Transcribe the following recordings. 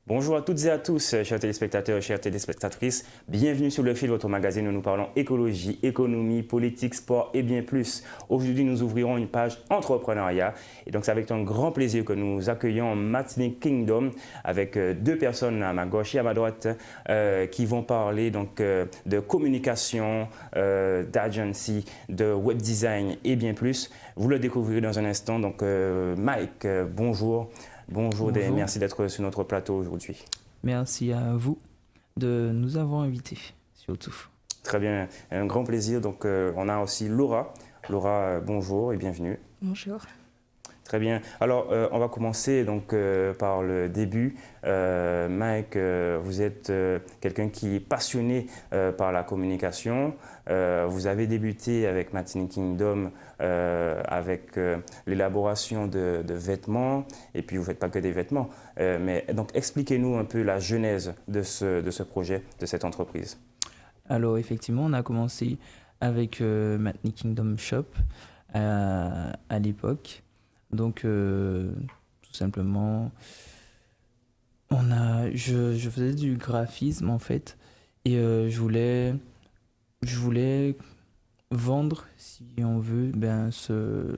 Bonjour à toutes et à tous, chers téléspectateurs, chères téléspectatrices. Bienvenue sur Le Fil, votre magazine où nous parlons écologie, économie, politique, sport et bien plus. Aujourd'hui, nous ouvrirons une page entrepreneuriat. Et donc, c'est avec un grand plaisir que nous accueillons Martinique Kingdom avec deux personnes à ma gauche et à ma droite qui vont parler donc, de communication, d'agency, de web design et bien plus. Vous le découvrirez dans un instant. Donc, Mike, bonjour. Bonjour. Merci d'être sur notre plateau aujourd'hui. Merci à vous de nous avoir invités, surtout. Très bien, un grand plaisir. Donc, on a aussi Laura. Laura, bonjour et bienvenue. Bonjour. Très bien. Alors, on va commencer donc, par le début. Mike, vous êtes quelqu'un qui est passionné par la communication. Vous avez débuté avec Martinique Kingdom avec l'élaboration de vêtements. Et puis, vous ne faites pas que des vêtements. Mais donc, expliquez-nous un peu la genèse de ce projet, de cette entreprise. Alors, effectivement, on a commencé avec Martinique Kingdom Shop à l'époque. Donc, tout simplement, je faisais du graphisme en fait, et je voulais vendre, si on veut, ce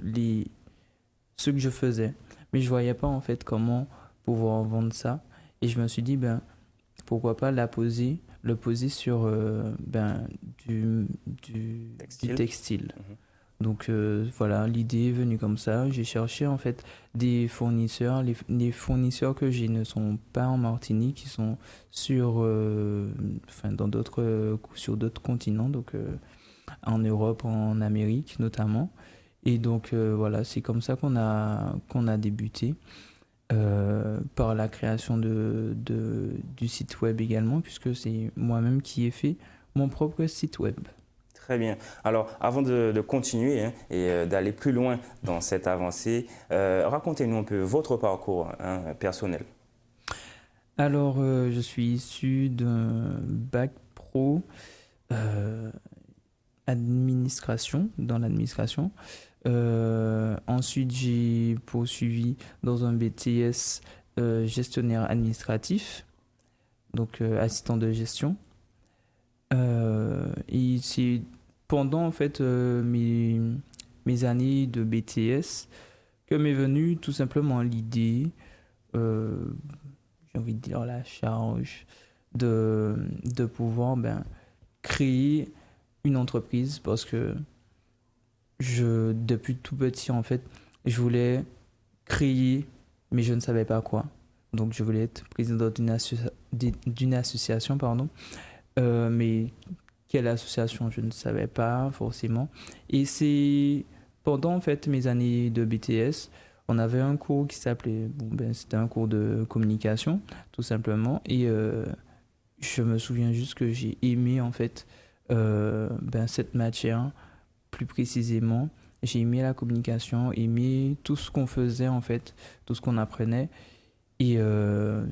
que je faisais. Mais je voyais pas en fait comment pouvoir vendre ça, et je me suis dit pourquoi pas le poser sur du textile. Mm-hmm. Donc voilà, l'idée est venue comme ça. J'ai cherché en fait des fournisseurs. Les fournisseurs que j'ai ne sont pas en Martinique, ils sont sur d'autres continents, donc en Europe, en Amérique notamment. Et donc voilà, c'est comme ça qu'on a débuté par la création du site web également, puisque c'est moi-même qui ai fait mon propre site web. Très bien. Alors, avant de continuer et d'aller plus loin dans cette avancée, racontez-nous un peu votre parcours personnel. Alors, je suis issu d'un bac pro dans l'administration. Ensuite, j'ai poursuivi dans un BTS gestionnaire administratif, donc assistant de gestion. Et c'est pendant en fait mes années de BTS que m'est venue tout simplement l'idée, j'ai envie de dire la charge de pouvoir créer une entreprise, parce que depuis tout petit en fait, je voulais créer, mais je ne savais pas quoi. Donc je voulais être président d'une association, pardon. Mais quelle association, je ne savais pas forcément. Et c'est pendant en fait mes années de BTS, on avait un cours qui s'appelait, c'était un cours de communication tout simplement. Et je me souviens juste que j'ai aimé en fait cette matière plus précisément. J'ai aimé la communication, aimé tout ce qu'on faisait en fait, tout ce qu'on apprenait. Et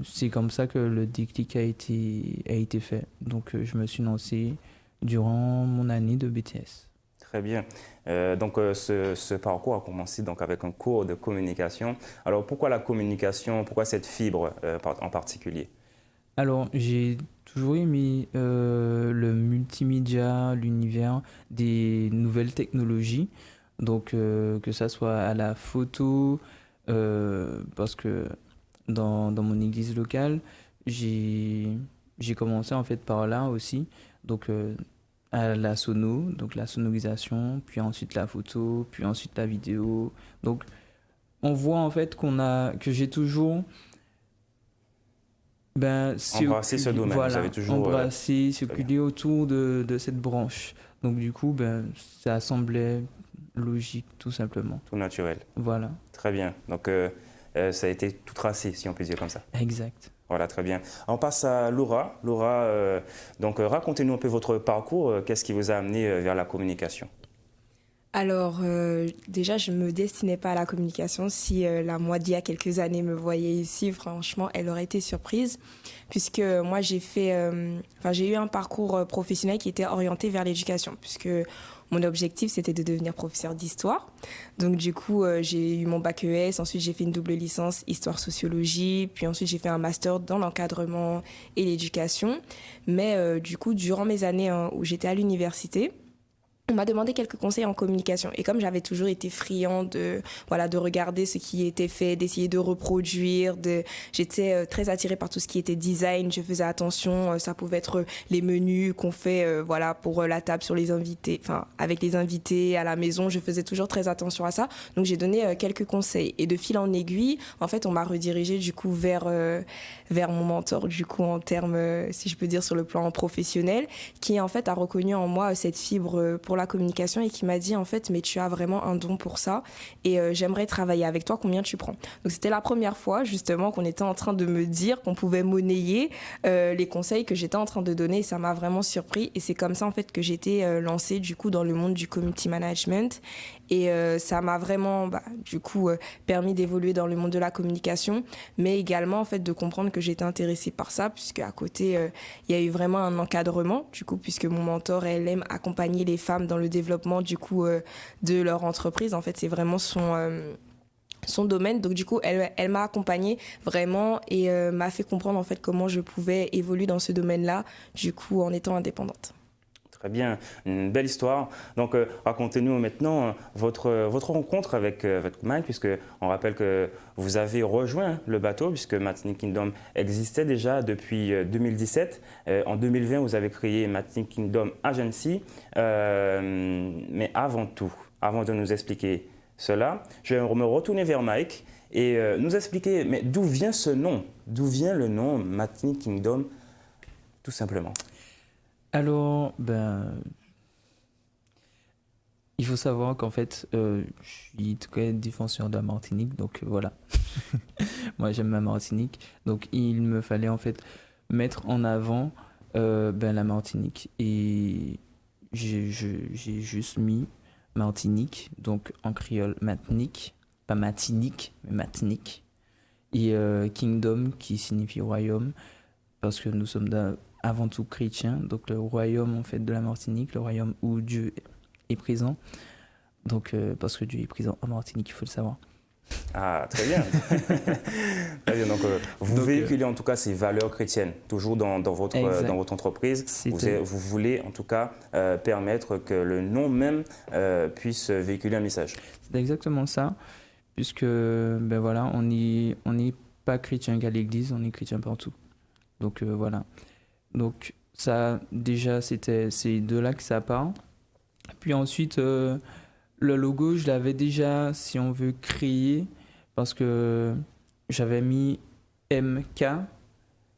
c'est comme ça que le déclic a été fait. Donc je me suis lancé durant mon année de BTS. Très bien. Donc ce parcours a commencé donc avec un cours de communication. Alors pourquoi la communication, pourquoi cette fibre en particulier? Alors j'ai toujours aimé le multimédia, l'univers des nouvelles technologies. Donc que ça soit à la photo, parce que dans mon église locale, j'ai commencé en fait par là aussi, donc à la sono, donc la sonorisation, puis ensuite la photo, puis ensuite la vidéo. Donc on voit en fait que j'ai toujours embrasser ce domaine. Voilà, vous avez toujours embrasser, circuler autour de cette branche. Donc du coup, ça semblait logique, tout simplement. Tout naturel. Voilà. Très bien. Donc ça a été tout tracé, si on peut dire comme ça. Exact. Voilà, très bien. On passe à Laura. Laura, donc racontez-nous un peu votre parcours. Qu'est-ce qui vous a amené vers la communication? Alors, déjà, je ne me destinais pas à la communication. Si la moi d'il y a quelques années me voyait ici, franchement, elle aurait été surprise. Puisque moi, j'ai eu un parcours professionnel qui était orienté vers l'éducation. Puisque mon objectif, c'était de devenir professeur d'histoire. Donc, du coup, j'ai eu mon bac ES. Ensuite, j'ai fait une double licence histoire-sociologie. Puis ensuite, j'ai fait un master dans l'encadrement et l'éducation. Mais du coup, durant mes années où j'étais à l'université, on m'a demandé quelques conseils en communication. Et comme j'avais toujours été friand de regarder ce qui était fait, d'essayer de reproduire, j'étais très attirée par tout ce qui était design. Je faisais attention, ça pouvait être les menus qu'on fait, pour la table sur les invités, enfin, avec les invités à la maison. Je faisais toujours très attention à ça. Donc, j'ai donné quelques conseils. Et de fil en aiguille, en fait, on m'a redirigée, du coup, vers mon mentor, du coup, en termes, si je peux dire, sur le plan professionnel, qui, en fait, a reconnu en moi cette fibre pour la communication et qui m'a dit en fait mais tu as vraiment un don pour ça et j'aimerais travailler avec toi, combien tu prends? Donc c'était la première fois justement qu'on était en train de me dire qu'on pouvait monnayer les conseils que j'étais en train de donner et ça m'a vraiment surpris et c'est comme ça en fait que j'étais lancée du coup dans le monde du community management et ça m'a vraiment du coup permis d'évoluer dans le monde de la communication mais également en fait de comprendre que j'étais intéressée par ça puisque à côté il y a eu vraiment un encadrement du coup puisque mon mentor elle aime accompagner les femmes dans le développement du coup de leur entreprise. En fait, c'est vraiment son domaine. Donc du coup, elle m'a accompagnée vraiment et m'a fait comprendre en fait comment je pouvais évoluer dans ce domaine-là, du coup en étant indépendante. Très bien, une belle histoire. Donc, racontez-nous maintenant votre rencontre avec Mike, puisque on rappelle que vous avez rejoint le bateau, puisque Matchnick Kingdom existait déjà depuis 2017. En 2020, vous avez créé Matchnick Kingdom Agency. Mais avant tout, avant de nous expliquer cela, je vais me retourner vers Mike et nous expliquer mais d'où vient ce nom, d'où vient le nom Matchnick Kingdom, tout simplement. Alors, il faut savoir qu'en fait, je suis très défenseur de la Martinique, donc voilà. Moi, j'aime ma Martinique, donc il me fallait en fait mettre en avant la Martinique. Et j'ai juste mis Martinique, donc en créole Matinique, pas Matinique, mais Matinique. Et Kingdom, qui signifie royaume, parce que nous sommes avant tout chrétiens, donc le royaume en fait de la Martinique, le royaume où Dieu est présent, donc parce que Dieu est présent en Martinique, il faut le savoir. Ah, très bien. Très bien. Donc, vous véhiculez en tout cas ces valeurs chrétiennes, toujours dans votre entreprise. Vous voulez en tout cas permettre que le nom même puisse véhiculer un message. C'est exactement ça, puisque on n'est pas chrétien qu'à l'église, on est chrétien partout. Donc voilà. Donc ça, déjà, c'est de là que ça part. Puis ensuite, le logo, je l'avais déjà, si on veut, créé, parce que j'avais mis MK,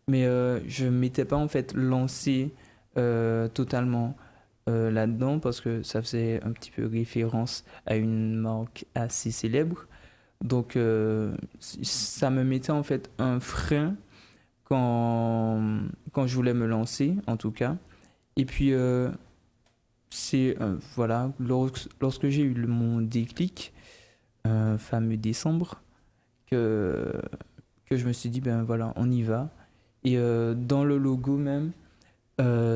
mais je ne m'étais pas en fait lancé totalement là-dedans, parce que ça faisait un petit peu référence à une marque assez célèbre. Donc ça me mettait en fait un frein quand je voulais me lancer, en tout cas. Et puis, lorsque j'ai eu mon déclic, fameux décembre, que je me suis dit, on y va. Et dans le logo même,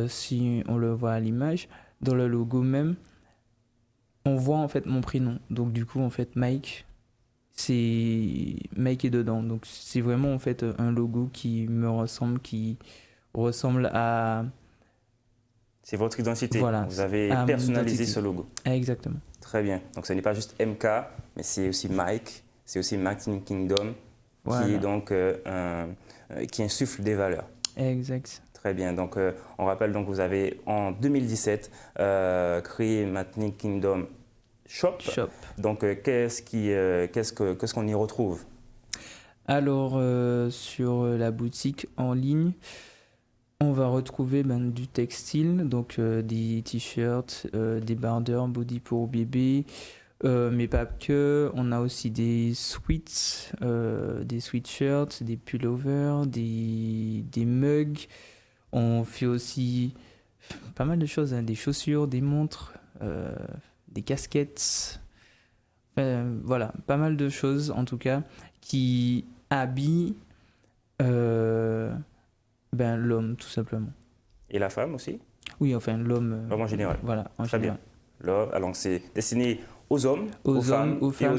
si on le voit à l'image, dans le logo même, on voit en fait mon prénom. Donc du coup, en fait, Mike est dedans, donc c'est vraiment en fait un logo qui me ressemble, qui ressemble à... C'est votre identité, voilà, vous avez personnalisé ce logo. Exactement. Très bien, donc ce n'est pas juste MK, mais c'est aussi Mike, c'est aussi Matchnick Kingdom, voilà. Qui est donc qui insuffle des valeurs. Exact. Très bien, donc on rappelle donc vous avez en 2017 créé Matchnick Kingdom Shop. Donc, qu'est-ce qu'on y retrouve? Alors, sur la boutique en ligne, on va retrouver du textile, donc des t-shirts, des bardeurs, body pour bébé, mais pas que. On a aussi des sweats, des sweatshirts, des pullovers, des mugs. On fait aussi pas mal de choses, des chaussures, des montres, des casquettes, voilà, pas mal de choses en tout cas qui habillent l'homme tout simplement. Et la femme aussi? Oui, enfin l'homme. L'homme en général. Voilà, en Très général. bien. Love. Alors, c'est destiné aux hommes, aux femmes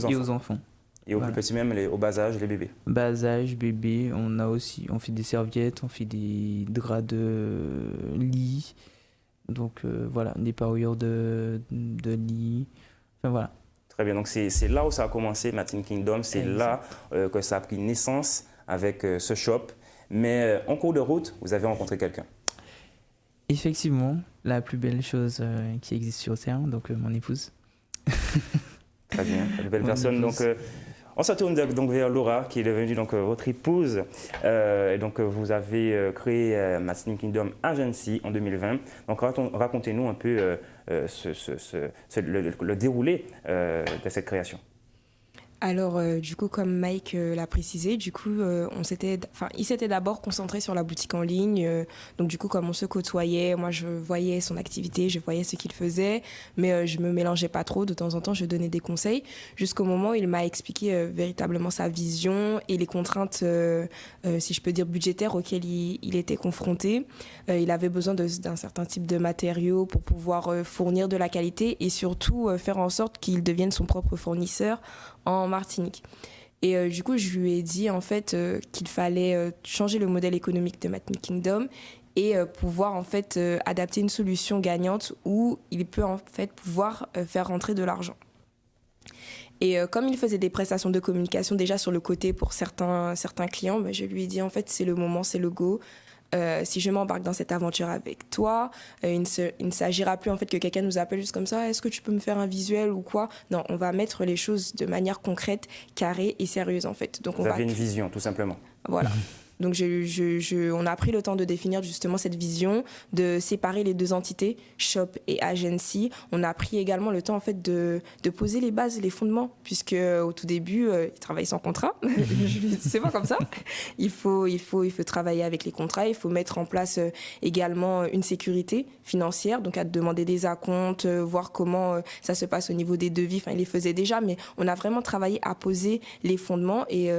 et aux enfants. Et aux Voilà. plus petits même, au bas âge, les bébés. Bas âge, bébé, on fait des serviettes, on fait des draps de lit, donc voilà, des parures de lit, enfin voilà. Très bien, donc c'est là où ça a commencé, Martin Kingdom, c'est là que ça a pris naissance avec ce shop. Mais en cours de route, vous avez rencontré quelqu'un. Effectivement, la plus belle chose qui existe sur Terre, donc mon épouse. Très bien, une belle Mon personne. épouse. Donc, on se tourne donc vers Laura, qui est devenue donc, votre épouse. Et donc, vous avez créé Martin Kingdom Agency en 2020. Donc, racontez-nous un peu le déroulé de cette création. Alors, du coup, comme Mike l'a précisé, du coup, il s'était d'abord concentré sur la boutique en ligne. Donc, du coup, comme on se côtoyait, moi, je voyais son activité, je voyais ce qu'il faisait, mais je me mélangeais pas trop. De temps en temps, je donnais des conseils, jusqu'au moment où il m'a expliqué véritablement sa vision et les contraintes, si je peux dire, budgétaires auxquelles il était confronté. Il avait besoin d'un certain type de matériaux pour pouvoir fournir de la qualité et surtout faire en sorte qu'il devienne son propre fournisseur en Martinique. Et du coup, je lui ai dit en fait qu'il fallait changer le modèle économique de Martin Kingdom et pouvoir en fait adapter une solution gagnante où il peut en fait pouvoir faire rentrer de l'argent. Et comme il faisait des prestations de communication déjà sur le côté pour certains clients, ben, je lui ai dit en fait c'est le moment, c'est le go. Si je m'embarque dans cette aventure avec toi, il ne s'agira plus en fait que quelqu'un nous appelle juste comme ça, est-ce que tu peux me faire un visuel ou quoi? Non, on va mettre les choses de manière concrète, carrée et sérieuse en fait. Donc Vous avez une vision, tout simplement. Voilà. Donc on a pris le temps de définir justement cette vision, de séparer les deux entités, shop et agency. On a pris également le temps en fait de poser les bases, les fondements, puisque au tout début, il travaille sans contrat. C'est pas comme ça. Il faut travailler avec les contrats. Il faut mettre en place également une sécurité financière, donc à demander des acomptes, voir comment ça se passe au niveau des devis. Enfin, il les faisait déjà, mais on a vraiment travaillé à poser les fondements et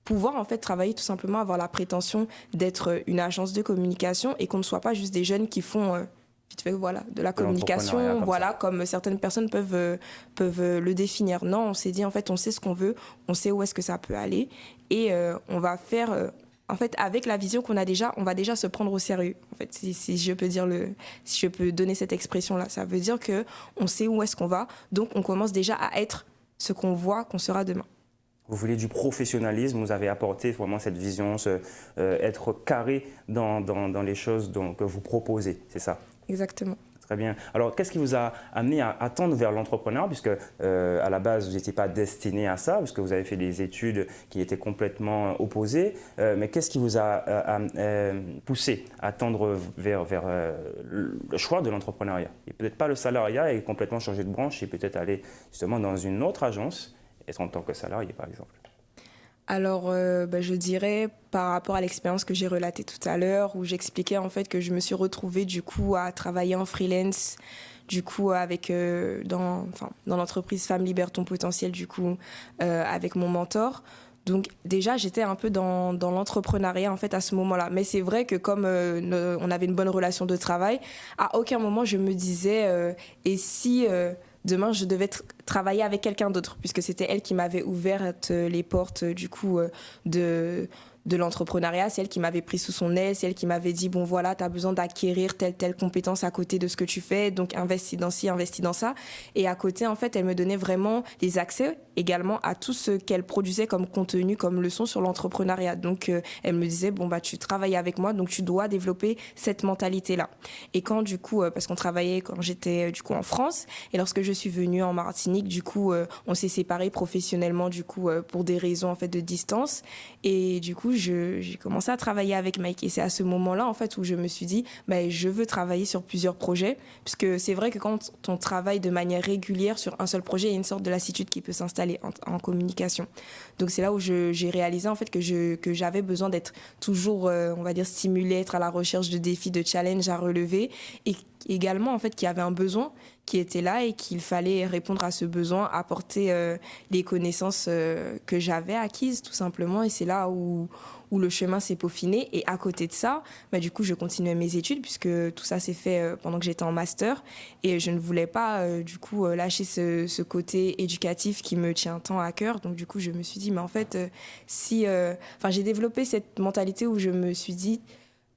pouvoir en fait travailler tout simplement, avoir la prétention d'être une agence de communication et qu'on ne soit pas juste des jeunes qui font vite fait, voilà, de la communication, voilà, comme certaines personnes peuvent le définir. Non, on s'est dit en fait on sait ce qu'on veut, on sait où est-ce que ça peut aller et on va faire en fait avec la vision qu'on a déjà, on va déjà se prendre au sérieux. En fait, si je peux donner cette expression là, ça veut dire que on sait où est-ce qu'on va, donc on commence déjà à être ce qu'on voit qu'on sera demain. Vous voulez du professionnalisme, vous avez apporté vraiment cette vision, être carré dans les choses que vous proposez, c'est ça? Exactement. Très bien. Alors, qu'est-ce qui vous a amené à tendre vers l'entrepreneuriat, puisque à la base, vous n'étiez pas destiné à ça, puisque vous avez fait des études qui étaient complètement opposées, mais qu'est-ce qui vous a poussé à tendre vers le choix de l'entrepreneuriat? Et peut-être pas le salariat et complètement changer de branche et peut-être aller justement dans une autre agence, être en tant que salarié, par exemple? Alors, je dirais par rapport à l'expérience que j'ai relatée tout à l'heure, où j'expliquais en fait que je me suis retrouvée du coup à travailler en freelance, du coup avec dans l'entreprise Femme Libère ton potentiel, du coup avec mon mentor. Donc déjà, j'étais un peu dans l'entrepreneuriat en fait à ce moment-là. Mais c'est vrai que comme on avait une bonne relation de travail, à aucun moment je me disais et si demain je devais travailler avec quelqu'un d'autre, puisque c'était elle qui m'avait ouvert les portes du coup de l'entrepreneuriat, c'est elle qui m'avait pris sous son aile, c'est elle qui m'avait dit bon voilà, tu as besoin d'acquérir telle compétence à côté de ce que tu fais, donc investis dans ci, investis dans ça. Et à côté en fait, elle me donnait vraiment des accès également à tout ce qu'elle produisait comme contenu, comme leçon sur l'entrepreneuriat. Donc elle me disait bon bah tu travailles avec moi, donc tu dois développer cette mentalité là. Et quand du coup parce qu'on travaillait quand j'étais du coup en France et lorsque je suis venue en Martinique, du coup on s'est séparés professionnellement du coup pour des raisons en fait de distance et du coup j'ai commencé à travailler avec Mike et c'est à ce moment-là en fait où je me suis dit je veux travailler sur plusieurs projets, puisque c'est vrai que quand on travaille de manière régulière sur un seul projet, il y a une sorte de lassitude qui peut s'installer en communication. Donc c'est là où j'ai réalisé en fait que j'avais besoin d'être toujours on va dire stimulée, être à la recherche de défis, de challenges à relever, et également en fait qu'il y avait un besoin qui était là et qu'il fallait répondre à ce besoin, apporter les connaissances que j'avais acquises tout simplement. Et c'est là où le chemin s'est peaufiné. Et à côté de ça, bah, du coup, je continuais mes études puisque tout ça s'est fait pendant que j'étais en master. Et je ne voulais pas, du coup, lâcher ce côté éducatif qui me tient tant à cœur. Donc, du coup, je me suis dit, mais en fait, j'ai développé cette mentalité où je me suis dit,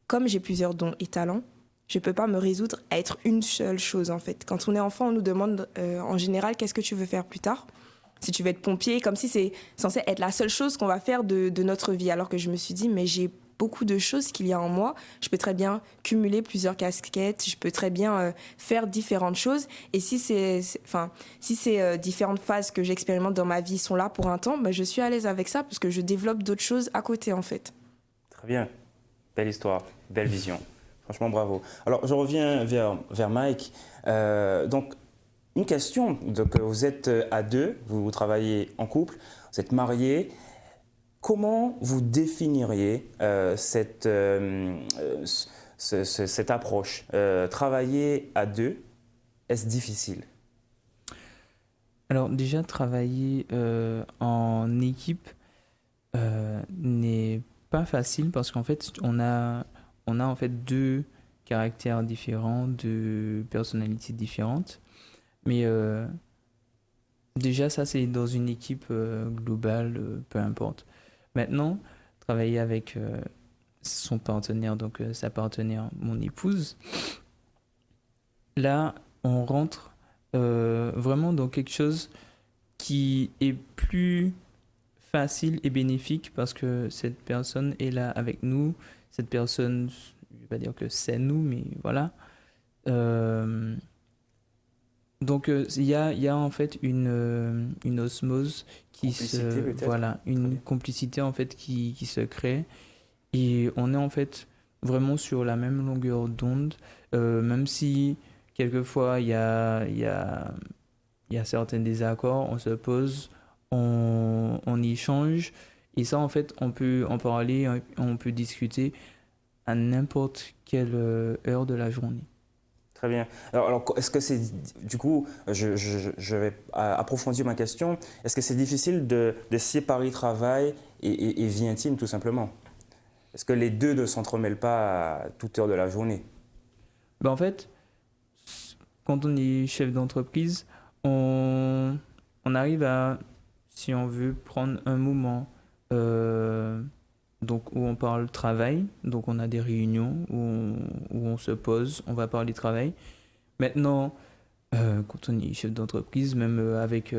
comme j'ai plusieurs dons et talents, je ne peux pas me résoudre à être une seule chose, en fait. Quand on est enfant, on nous demande en général qu'est-ce que tu veux faire plus tard. Si tu veux être pompier, comme si c'est censé être la seule chose qu'on va faire de notre vie. Alors que je me suis dit, mais j'ai beaucoup de choses qu'il y a en moi. Je peux très bien cumuler plusieurs casquettes. Je peux très bien faire différentes choses. Et si ces différentes phases que j'expérimente dans ma vie sont là pour un temps, ben, je suis à l'aise avec ça parce que je développe d'autres choses à côté, en fait. Très bien. Belle histoire, belle vision. Franchement, bravo. Alors, je reviens vers Mike. Donc, une question. Donc, vous êtes à deux, vous travaillez en couple, vous êtes mariés. Comment vous définiriez cette approche travailler à deux, est-ce difficile? Alors déjà, travailler en équipe n'est pas facile parce qu'en fait, on a en fait deux caractères différents, deux personnalités différentes. Mais déjà, ça, c'est dans une équipe globale, peu importe. Maintenant, travailler avec son partenaire, donc sa partenaire, mon épouse, là, on rentre vraiment dans quelque chose qui est plus facile et bénéfique parce que cette personne est là avec nous. Cette personne, je ne vais pas dire que c'est nous, mais voilà. Donc il y a en fait une osmose une complicité en fait qui se crée et on est en fait vraiment sur la même longueur d'onde, même si quelquefois il y a certains désaccords, on se pose, on échange et ça en fait on peut en parler, on peut discuter à n'importe quelle heure de la journée. Très bien. Alors, est-ce que c'est, du coup, je vais approfondir ma question. Est-ce que c'est difficile de séparer travail et vie intime, tout simplement? Est-ce que les deux ne s'entremêlent pas à toute heure de la journée? Ben en fait, quand on est chef d'entreprise, on arrive à, si on veut, prendre un moment donc, où on parle travail. Donc on a des réunions où on se pose, on va parler travail. Maintenant, quand on est chef d'entreprise, même avec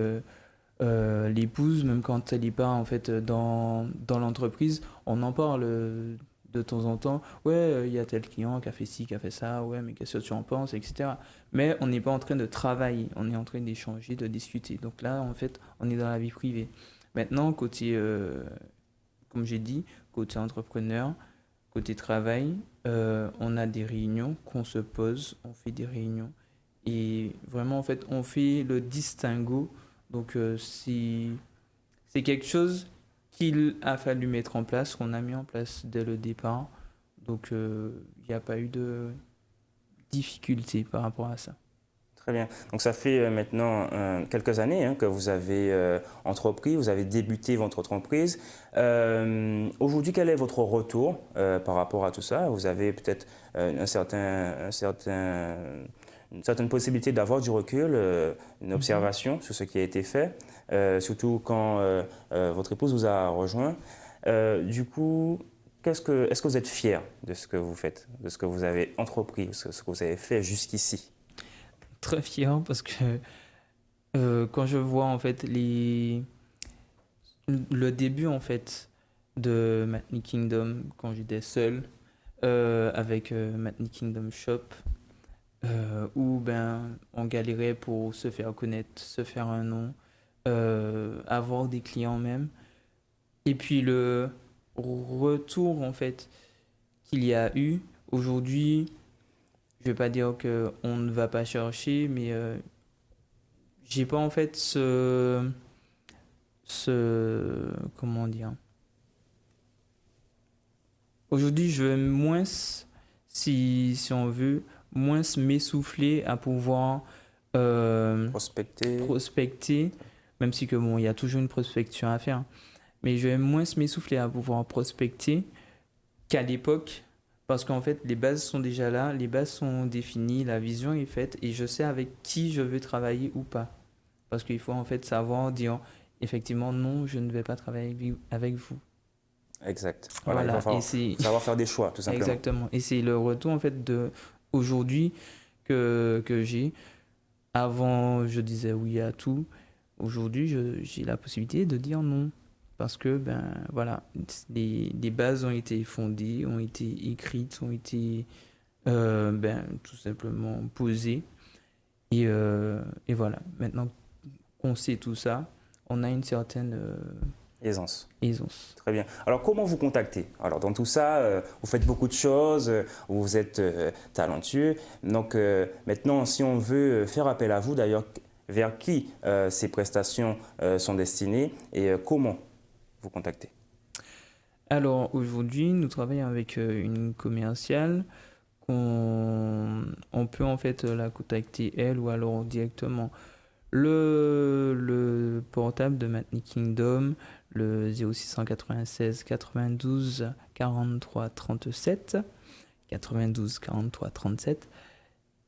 l'épouse, même quand elle n'est pas en fait dans l'entreprise, on en parle de temps en temps. Ouais, il y a tel client qui a fait ci, qui a fait ça, ouais, mais qu'est-ce que tu en penses, etc. Mais on n'est pas en train de travailler, on est en train d'échanger, de discuter. Donc là, en fait, on est dans la vie privée. Maintenant, côté, comme j'ai dit, côté entrepreneur, côté travail, on a des réunions qu'on se pose, on fait des réunions. Et vraiment, en fait, on fait le distinguo. Donc, c'est quelque chose qu'il a fallu mettre en place, qu'on a mis en place dès le départ. Donc, il n'y a pas eu de difficulté par rapport à ça. Très bien. Donc ça fait maintenant quelques années que vous avez entrepris, vous avez débuté votre entreprise. Aujourd'hui, quel est votre retour par rapport à tout ça? Vous avez peut-être une certaine possibilité d'avoir du recul, une observation sur ce qui a été fait, surtout quand votre épouse vous a rejoint. Du coup, est-ce que vous êtes fier de ce que vous faites, de ce que vous avez entrepris, de ce que vous avez fait jusqu'ici? Très fier parce que quand je vois en fait le début en fait de Matney Kingdom quand j'étais seul avec Matney Kingdom Shop où ben on galérait pour se faire connaître, se faire un nom, avoir des clients même et puis le retour en fait qu'il y a eu aujourd'hui. Je vais pas dire que on ne va pas chercher, mais j'ai pas en fait comment dire. Aujourd'hui, je veux moins, si on veut, moins m'essouffler à pouvoir prospecter, même si que bon, il y a toujours une prospection à faire, mais je vais moins m'essouffler à pouvoir prospecter qu'à l'époque, parce qu'en fait, les bases sont déjà là, les bases sont définies, la vision est faite, et je sais avec qui je veux travailler ou pas. Parce qu'il faut en fait savoir dire, effectivement, non, je ne vais pas travailler avec vous. Exact. Voilà, il faut savoir faire des choix, tout simplement. Exactement. Et c'est le retour, en fait, aujourd'hui que j'ai. Avant, je disais oui à tout. Aujourd'hui, j'ai la possibilité de dire non. Parce que, voilà, les bases ont été fondées, ont été écrites, ont été tout simplement posées. Et voilà, maintenant qu'on sait tout ça, on a une certaine aisance. Aisance. Très bien. Alors, comment vous contacter? Alors, dans tout ça, vous faites beaucoup de choses, vous êtes talentueux. Donc, maintenant, si on veut faire appel à vous, d'ailleurs, vers qui ces prestations sont destinées et comment vous contacter? Alors, aujourd'hui, nous travaillons avec une commerciale. On peut en fait la contacter elle ou alors directement le portable de Matnik Kingdom, le 0696 92 43 37 92 43 37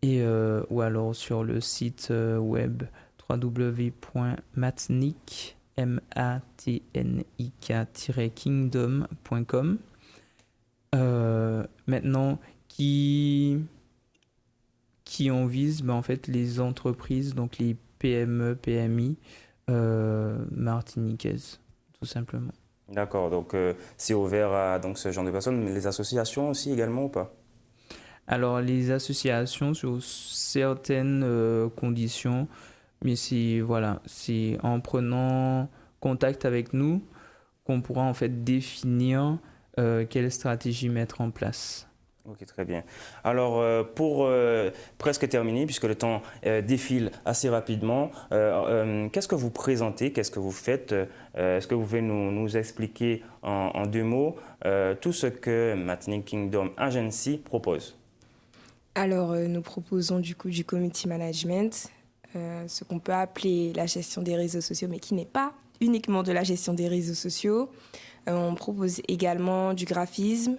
et ou alors sur le site web www.matnik-kingdom.com. Maintenant, qui on vise, en fait les entreprises, donc les PME, PMI martiniquaises, tout simplement. D'accord, donc c'est ouvert à donc, ce genre de personnes, mais les associations aussi également ou pas? Alors les associations sur certaines conditions, mais c'est en prenant contact avec nous qu'on pourra en fait définir quelle stratégie mettre en place. Ok, très bien. Alors, pour presque terminer, puisque le temps défile assez rapidement, qu'est-ce que vous présentez, qu'est-ce que vous faites? Est-ce que vous pouvez nous expliquer en deux mots tout ce que Matnik Kingdom Agency propose? Alors, nous proposons du coup du community management, ce qu'on peut appeler la gestion des réseaux sociaux, mais qui n'est pas uniquement de la gestion des réseaux sociaux. On propose également du graphisme.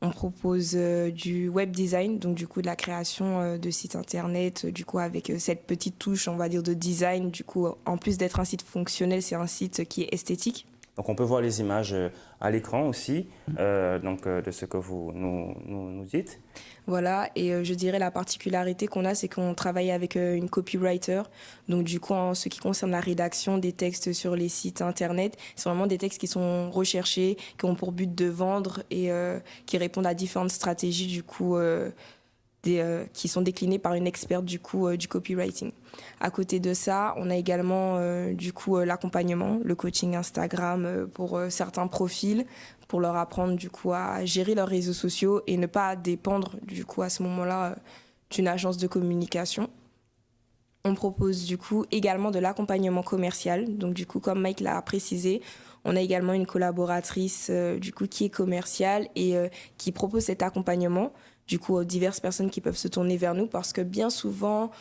On propose du web design, donc du coup de la création de sites internet, du coup avec cette petite touche, on va dire, de design. Du coup, en plus d'être un site fonctionnel, c'est un site qui est esthétique. Donc on peut voir les images à l'écran aussi, de ce que vous nous dites. Voilà, et je dirais la particularité qu'on a, c'est qu'on travaille avec une copywriter. Donc du coup, en ce qui concerne la rédaction des textes sur les sites internet, c'est vraiment des textes qui sont recherchés, qui ont pour but de vendre et qui répondent à différentes stratégies du coup qui sont déclinées par une experte du coup du copywriting. À côté de ça, on a également l'accompagnement, le coaching Instagram pour certains profils, pour leur apprendre du coup à gérer leurs réseaux sociaux et ne pas dépendre du coup à ce moment-là d'une agence de communication. On propose du coup également de l'accompagnement commercial. Donc du coup, comme Mike l'a précisé, on a également une collaboratrice du coup qui est commerciale et qui propose cet accompagnement. Du coup, diverses personnes qui peuvent se tourner vers nous parce que bien souvent,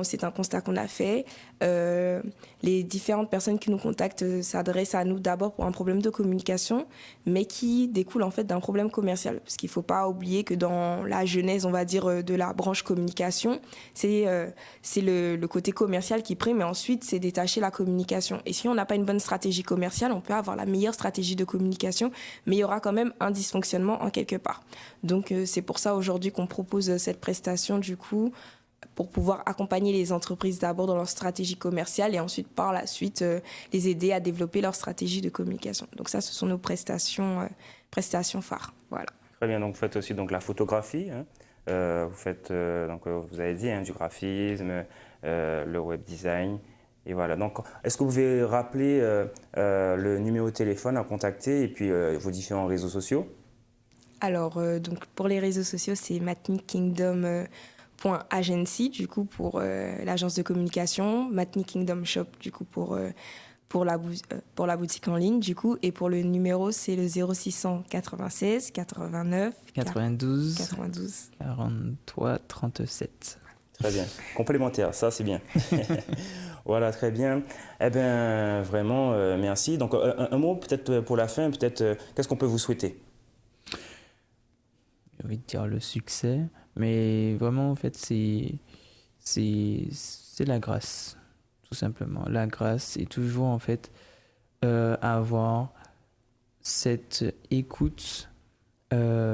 c'est un constat qu'on a fait, les différentes personnes qui nous contactent s'adressent à nous d'abord pour un problème de communication, mais qui découle en fait d'un problème commercial. Parce qu'il ne faut pas oublier que dans la genèse, on va dire, de la branche communication, c'est le côté commercial qui prime, mais ensuite, c'est détacher la communication. Et si on n'a pas une bonne stratégie commerciale, on peut avoir la meilleure stratégie de communication, mais il y aura quand même un dysfonctionnement en quelque part. Donc, c'est pour ça aujourd'hui qu'on propose cette prestation du coup pour pouvoir accompagner les entreprises d'abord dans leur stratégie commerciale et ensuite par la suite les aider à développer leur stratégie de communication. Donc ça, ce sont nos prestations phares. Voilà. Très bien, donc vous faites aussi donc, la photographie, hein. Vous faites, vous avez dit, du graphisme, le web design. Et voilà. Donc, est-ce que vous pouvez rappeler le numéro de téléphone à contacter et puis vos différents réseaux sociaux? Alors, donc pour les réseaux sociaux, c'est matnikkingdom.agency, du coup, pour l'agence de communication, Matnik Kingdom Shop, du coup, pour pour la boutique en ligne, du coup. Et pour le numéro, c'est le 0696 89 92 92. 43 37. Très bien. Complémentaire, ça c'est bien. Voilà, très bien. Eh bien, vraiment, merci. Donc, un mot peut-être pour la fin, peut-être, qu'est-ce qu'on peut vous souhaiter? J'ai envie de dire le succès, mais vraiment, en fait, c'est la grâce, tout simplement. La grâce et toujours, en fait, avoir cette écoute de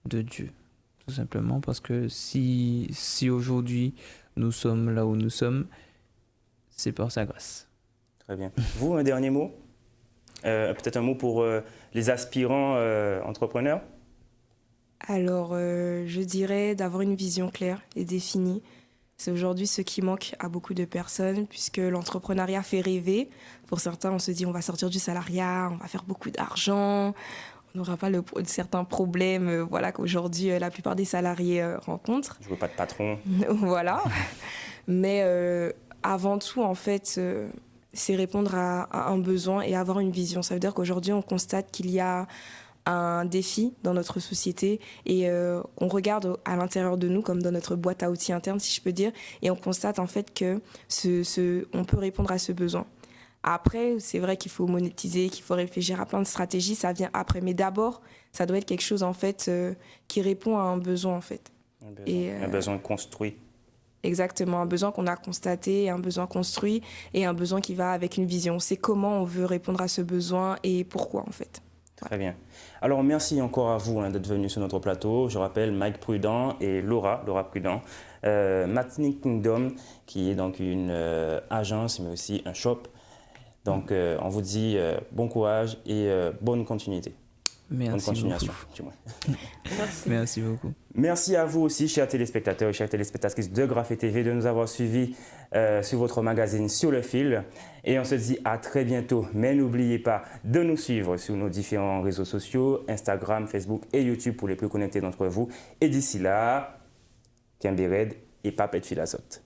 Dieu, tout simplement, parce que si aujourd'hui nous sommes là où nous sommes, c'est par sa grâce. Très bien. Vous, un dernier mot? Peut-être un mot pour les aspirants entrepreneurs? Alors, je dirais d'avoir une vision claire et définie. C'est aujourd'hui ce qui manque à beaucoup de personnes, puisque l'entrepreneuriat fait rêver. Pour certains, on se dit on va sortir du salariat, on va faire beaucoup d'argent, on n'aura pas certains problèmes voilà, qu'aujourd'hui la plupart des salariés rencontrent. Je veux pas de patron. Voilà. Mais avant tout, en fait, c'est répondre à un besoin et avoir une vision. Ça veut dire qu'aujourd'hui, on constate qu'il y a un défi dans notre société et on regarde à l'intérieur de nous comme dans notre boîte à outils interne, si je peux dire, et on constate en fait que on peut répondre à ce besoin. Après, c'est vrai qu'il faut monétiser, qu'il faut réfléchir à plein de stratégies, ça vient après, mais d'abord, ça doit être quelque chose en fait qui répond à un besoin en fait. Un besoin construit. Exactement, un besoin qu'on a constaté, un besoin construit et un besoin qui va avec une vision. C'est comment on veut répondre à ce besoin et pourquoi en fait. Très bien. Alors, merci encore à vous d'être venu sur notre plateau. Je rappelle Mike Prudent et Laura Prudent, Matching Kingdom, qui est donc une agence, mais aussi un shop. Donc, on vous dit bon courage et bonne continuité. Merci bonne continuation, beaucoup. du moins. Merci beaucoup. Merci à vous aussi, chers téléspectateurs et chères téléspectatrices de Graphé TV, de nous avoir suivis sur votre magazine Sur le fil. Et on se dit à très bientôt. Mais n'oubliez pas de nous suivre sur nos différents réseaux sociaux, Instagram, Facebook et YouTube pour les plus connectés d'entre vous. Et d'ici là, Kimbéred et Papet Philasote.